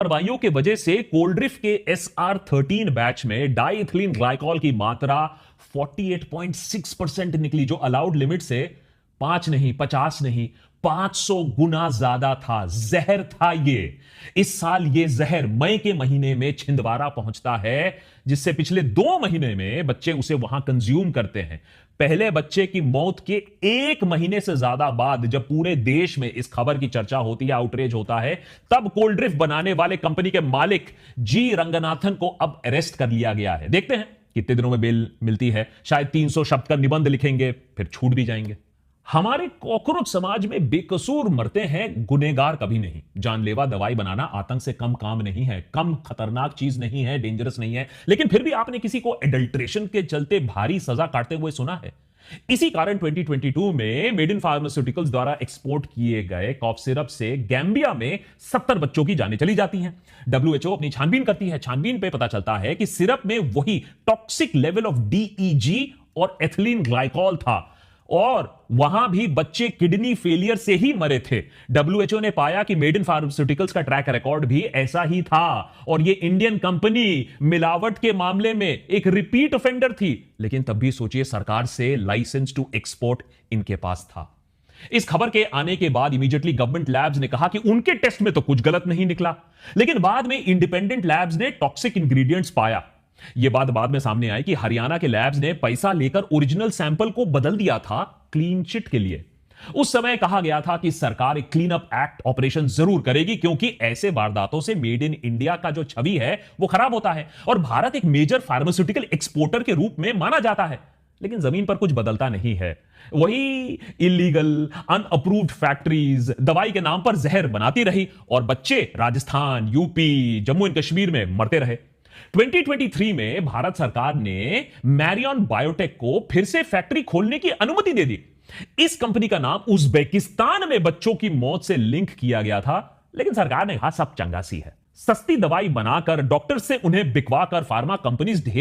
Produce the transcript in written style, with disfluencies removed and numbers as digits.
कार्रवाइयों के वजह से कोल्ड्रिफ्ट के SR13 बैच में डाइथिलीन ग्लाइकॉल की मात्रा 48.6% निकली, जो अलाउड लिमिट से 5 नहीं, 50 नहीं, 500 गुना ज्यादा था। जहर था ये। इस साल ये जहर मई के महीने में छिंदवाड़ा पहुंचता है, जिससे पिछले 2 महीने में बच्चे उसे वहां कंज्यूम करते हैं। पहले बच्चे की मौत के 1 महीने से ज्यादा बाद जब पूरे देश में इस खबर की चर्चा होती है, आउटरीच होता है, तब कोल्ड्रिफ्ट बनाने वाले कंपनी के मालिक जी रंगनाथन को अब अरेस्ट कर लिया गया है। देखते हैं कितने दिनों में बेल मिलती है। शायद 300 शब्द का निबंध लिखेंगे, फिर छूट भी जाएंगे। हमारे कॉकरोच समाज में बेकसूर मरते हैं, गुनेगार कभी नहीं। जानलेवा दवाई बनाना आतंक से कम काम नहीं है, कम खतरनाक चीज नहीं है, डेंजरस नहीं है। लेकिन फिर भी आपने किसी को एडल्ट्रेशन के चलते भारी सजा काटते हुए सुना है। इसी कारण 2022 में मेड इन फार्मास्यूटिकल्स द्वारा एक्सपोर्ट किए गए कॉफ सिरप से गैम्बिया में 70 बच्चों की जानें चली जाती हैं। WHO अपनी छानबीन करती है। छानबीन पे पता चलता है कि सिरप में वही टॉक्सिक लेवल ऑफ DEG और एथिलीन ग्लाइकॉल था, और वहां भी बच्चे किडनी फेलियर से ही मरे थे। WHO ने पाया कि मेड इन फार्मास्यूटिकल्स का ट्रैक रिकॉर्ड भी ऐसा ही था, और ये इंडियन कंपनी मिलावट के मामले में एक रिपीट ऑफेंडर थी। लेकिन तब भी सोचिए, सरकार से लाइसेंस टू एक्सपोर्ट इनके पास था। इस खबर के आने के बाद इमीडिएटली गवर्नमेंट लैब्स ने कहा कि उनके टेस्ट में तो कुछ गलत नहीं निकला, लेकिन बाद में इंडिपेंडेंट लैब्स ने टॉक्सिक इंग्रेडिएंट्स पाया। यह बात बाद में सामने आई कि हरियाणा के लैब्स ने पैसा लेकर ओरिजिनल सैंपल को बदल दिया था क्लीन चिट के लिए। उस समय कहा गया था कि सरकार एक क्लीन अप एक्ट ऑपरेशन जरूर करेगी, क्योंकि ऐसे वारदातों से मेड इन इंडिया का जो छवि है वो खराब होता है, और भारत एक मेजर फार्मास्यूटिकल एक्सपोर्टर के रूप में माना जाता है। लेकिन जमीन पर कुछ बदलता नहीं है। वही इलीगल अनअप्रूव्ड फैक्ट्रीज दवाई के नाम पर जहर बनाती रही, और बच्चे राजस्थान, यूपी, जम्मू एंड कश्मीर में मरते रहे। 2023 में भारत सरकार ने मैरियन बायोटेक को फिर से फैक्ट्री खोलने की अनुमति दे दी। इस कंपनी का नाम उज्बेकिस्तान में बच्चों की मौत से लिंक किया गया था, लेकिन सरकार ने कहा सब चंगासी है। सस्ती दवाई बनाकर डॉक्टर से उन्हें बिकवा कर फार्मा कंपनीज ढेर